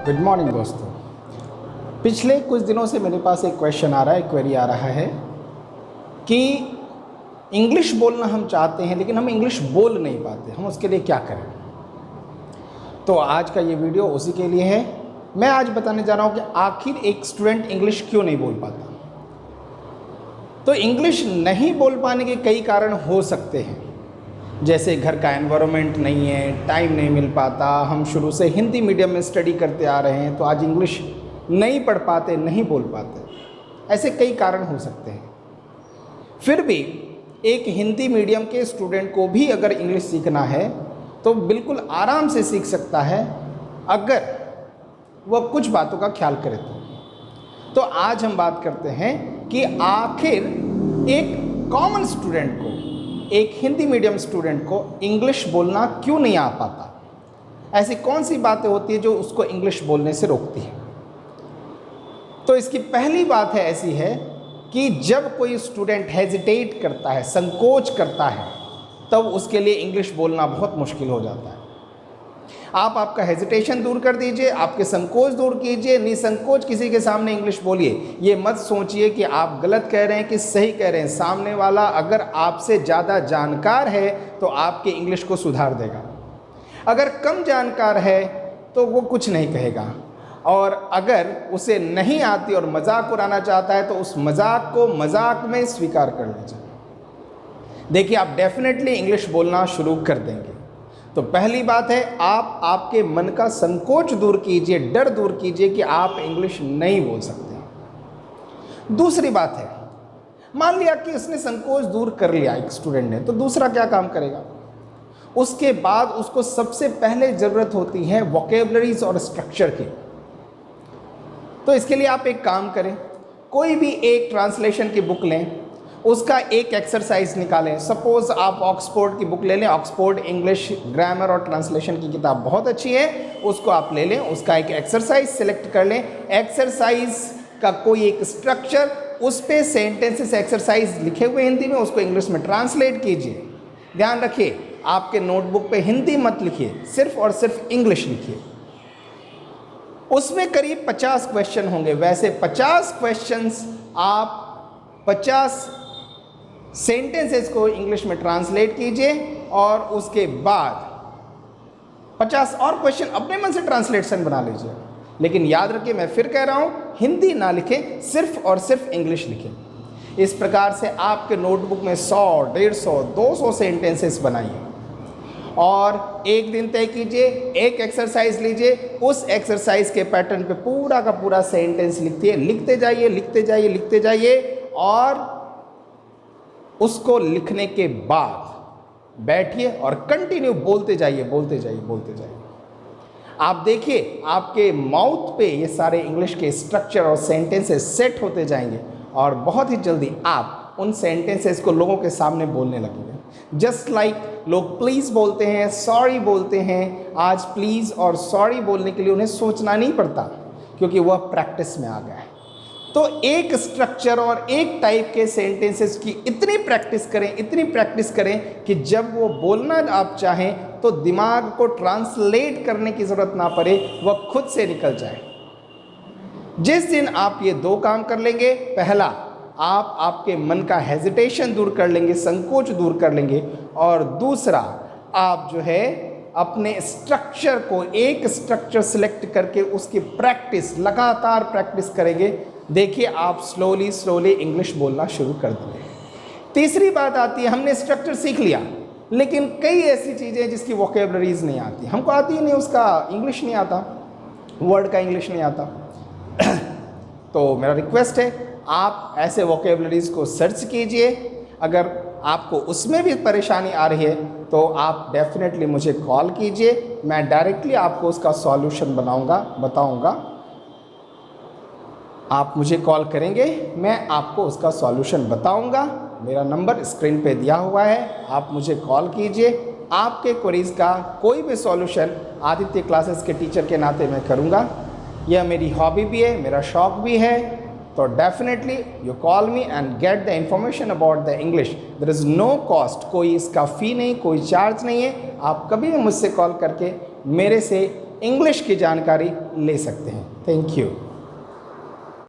Good morning दोस्तों। पिछले कुछ दिनों से मेरे पास एक क्वेश्चन आ रहा है, क्वेरी आ रहा है कि इंग्लिश बोलना हम चाहते हैं लेकिन हम इंग्लिश बोल नहीं पाते, हम उसके लिए क्या करें। तो आज का ये वीडियो उसी के लिए है। मैं आज बताने जा रहा हूँ कि आखिर एक स्टूडेंट इंग्लिश क्यों नहीं बोल पाता। तो इंग्लिश नहीं बोल पाने के कई कारण हो सकते हैं, जैसे घर का एनवायरनमेंट नहीं है, टाइम नहीं मिल पाता, हम शुरू से हिंदी मीडियम में स्टडी करते आ रहे हैं तो आज इंग्लिश नहीं पढ़ पाते, नहीं बोल पाते। ऐसे कई कारण हो सकते हैं। फिर भी एक हिंदी मीडियम के स्टूडेंट को भी अगर इंग्लिश सीखना है तो बिल्कुल आराम से सीख सकता है अगर वह कुछ बातों का ख्याल करे तो आज हम बात करते हैं कि आखिर एक कॉमन स्टूडेंट को, एक हिंदी मीडियम स्टूडेंट को इंग्लिश बोलना क्यों नहीं आ पाता। ऐसी कौन सी बातें होती है जो उसको इंग्लिश बोलने से रोकती है। तो इसकी पहली बात है ऐसी है कि जब कोई स्टूडेंट हेजिटेट करता है, संकोच करता है, तब उसके लिए इंग्लिश बोलना बहुत मुश्किल हो जाता है। आप आपका हेजिटेशन दूर कर दीजिए, आपके संकोच दूर कीजिए, निसंकोच किसी के सामने इंग्लिश बोलिए। ये मत सोचिए कि आप गलत कह रहे हैं कि सही कह रहे हैं। सामने वाला अगर आपसे ज़्यादा जानकार है तो आपके इंग्लिश को सुधार देगा, अगर कम जानकार है तो वो कुछ नहीं कहेगा, और अगर उसे नहीं आती और मजाक उड़ाना चाहता है तो उस मजाक को मजाक में स्वीकार कर लीजिए। देखिए, आप डेफिनेटली इंग्लिश बोलना शुरू कर देंगे। तो पहली बात है, आप आपके मन का संकोच दूर कीजिए, डर दूर कीजिए कि आप इंग्लिश नहीं बोल सकते। दूसरी बात है, मान लिया कि उसने संकोच दूर कर लिया एक स्टूडेंट ने, तो दूसरा क्या काम करेगा। उसके बाद उसको सबसे पहले ज़रूरत होती है वोकेबलरीज और स्ट्रक्चर की। तो इसके लिए आप एक काम करें, कोई भी एक ट्रांसलेशन की बुक लें, उसका एक एक्सरसाइज निकालें। सपोज आप ऑक्सफोर्ड की बुक ले लें, ऑक्सफोर्ड इंग्लिश ग्रामर और ट्रांसलेशन की किताब बहुत अच्छी है, उसको आप ले लें, उसका एक एक्सरसाइज सेलेक्ट कर लें। एक्सरसाइज का कोई एक स्ट्रक्चर, उस पे सेंटेंसेस एक्सरसाइज लिखे हुए हिंदी में, उसको इंग्लिश में ट्रांसलेट कीजिए। ध्यान रखिए, आपके नोटबुक पे हिंदी मत लिखिए, सिर्फ और सिर्फ इंग्लिश लिखिए। उसमें करीब 50 क्वेश्चन होंगे। वैसे 50 क्वेश्चंस आप 50 सेंटेंसेस को इंग्लिश में ट्रांसलेट कीजिए और उसके बाद 50 और क्वेश्चन अपने मन से ट्रांसलेशन बना लीजिए। लेकिन याद रखिए, मैं फिर कह रहा हूँ, हिंदी ना लिखें, सिर्फ और सिर्फ इंग्लिश लिखें। इस प्रकार से आपके नोटबुक में 100, 150, 200 सेंटेंसेस बनाइए और एक दिन तय कीजिए, एक एक्सरसाइज लीजिए, उस एक्सरसाइज के पैटर्न पे पूरा का पूरा सेंटेंस लिखते जाइए, लिखते जाइए, लिखते जाइए, और उसको लिखने के बाद बैठिए और कंटिन्यू बोलते जाइए, बोलते जाइए, बोलते जाइए। आप देखिए, आपके माउथ पे ये सारे इंग्लिश के स्ट्रक्चर और सेंटेंसेस सेट होते जाएंगे और बहुत ही जल्दी आप उन सेंटेंसेस को लोगों के सामने बोलने लगेंगे। जस्ट लाइक लोग प्लीज़ बोलते हैं, सॉरी बोलते हैं। आज प्लीज़ और सॉरी बोलने के लिए उन्हें सोचना नहीं पड़ता, क्योंकि वह प्रैक्टिस में आ गया है। तो एक स्ट्रक्चर और एक टाइप के सेंटेंसेस की इतनी प्रैक्टिस करें, इतनी प्रैक्टिस करें कि जब वो बोलना आप चाहें तो दिमाग को ट्रांसलेट करने की ज़रूरत ना पड़े, वह खुद से निकल जाए। जिस दिन आप ये 2 काम कर लेंगे, पहला, आप आपके मन का हेजिटेशन दूर कर लेंगे, संकोच दूर कर लेंगे, और दूसरा, आप जो है अपने स्ट्रक्चर को, एक स्ट्रक्चर सिलेक्ट करके उसकी प्रैक्टिस, लगातार प्रैक्टिस करेंगे। देखिए, आप स्लोली स्लोली इंग्लिश बोलना शुरू कर देंगे। तीसरी बात आती है, हमने स्ट्रक्चर सीख लिया लेकिन कई ऐसी चीज़ें जिसकी वोकेबलरीज नहीं आती, हमको आती ही नहीं, उसका इंग्लिश नहीं आता, वर्ड का इंग्लिश नहीं आता। तो मेरा रिक्वेस्ट है, आप ऐसे वोकेबलरीज को सर्च कीजिए। अगर आपको उसमें भी परेशानी आ रही है तो आप डेफिनेटली मुझे कॉल कीजिए, मैं डायरेक्टली आपको उसका सॉल्यूशन बताऊंगा। आप मुझे कॉल करेंगे, मैं आपको उसका सॉल्यूशन बताऊंगा। मेरा नंबर स्क्रीन पे दिया हुआ है, आप मुझे कॉल कीजिए। आपके क्वेरीज का कोई भी सॉल्यूशन आदित्य क्लासेस के टीचर के नाते मैं करूंगा। यह मेरी हॉबी भी है, मेरा शौक भी है। तो definitely you call me and get the information about the English. There is no cost, कोई इसका फ़ी नहीं, कोई चार्ज नहीं है। आप कभी भी मुझसे कॉल करके मेरे से इंग्लिश की जानकारी ले सकते हैं। Thank you.